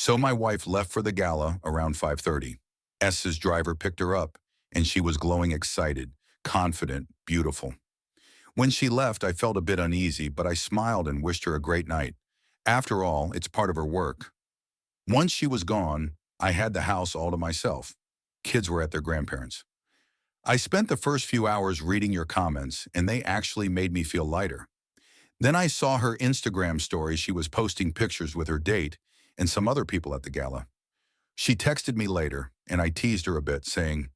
So my wife left for the gala around 5:30. S's driver picked her up, and she was glowing excited, confident, beautiful. When she left, I felt a bit uneasy, but I smiled and wished her a great night. After all, it's part of her work. Once she was gone, I had the house all to myself. Kids were at their grandparents'. I spent the first few hours reading your comments, and they actually made me feel lighter. Then I saw her Instagram story. She was posting pictures with her date and some other people at the gala. She texted me later, and I teased her a bit, saying,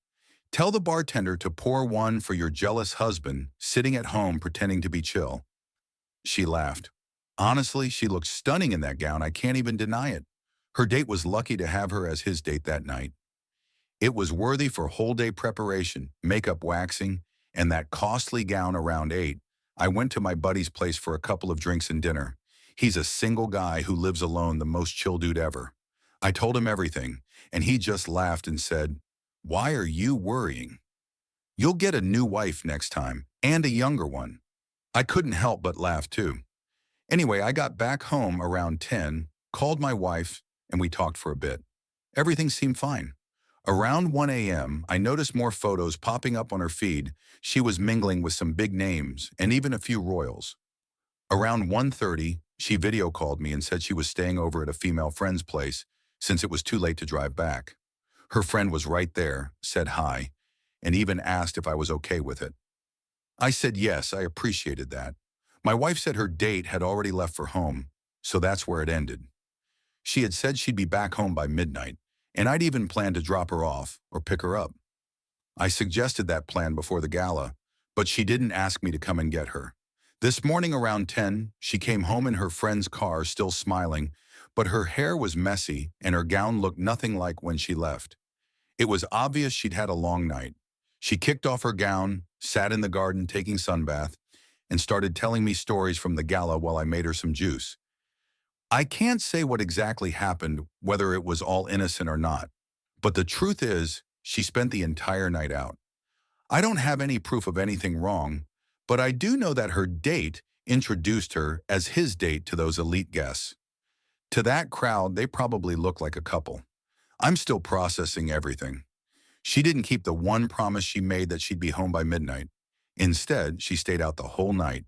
"Tell the bartender to pour one for your jealous husband sitting at home pretending to be chill." She laughed. Honestly, she looked stunning in that gown. I can't even deny it. Her date was lucky to have her as his date that night. It was worthy for whole day preparation, makeup waxing, and that costly gown around 8. I went to my buddy's place for a couple of drinks and dinner. He's a single guy who lives alone, the most chill dude ever. I told him everything, and he just laughed and said, "Why are you worrying? You'll get a new wife next time, and a younger one." I couldn't help but laugh too. Anyway, I got back home around 10, called my wife, and we talked for a bit. Everything seemed fine. Around 1 a.m., I noticed more photos popping up on her feed. She was mingling with some big names and even a few royals. Around 1:30, she video called me and said she was staying over at a female friend's place since it was too late to drive back. Her friend was right there, said hi, and even asked if I was okay with it. I said yes, I appreciated that. My wife said her date had already left for home, so that's where it ended. She had said she'd be back home by midnight, and I'd even planned to drop her off or pick her up. I suggested that plan before the gala, but she didn't ask me to come and get her. This morning around 10, she came home in her friend's car, still smiling, but her hair was messy and her gown looked nothing like when she left. It was obvious she'd had a long night. She kicked off her gown, sat in the garden taking sunbath, and started telling me stories from the gala while I made her some juice. I can't say what exactly happened, whether it was all innocent or not, but the truth is, she spent the entire night out. I don't have any proof of anything wrong, but I do know that her date introduced her as his date to those elite guests. To that crowd, they probably look like a couple. I'm still processing everything. She didn't keep the one promise she made that she'd be home by midnight. Instead, she stayed out the whole night,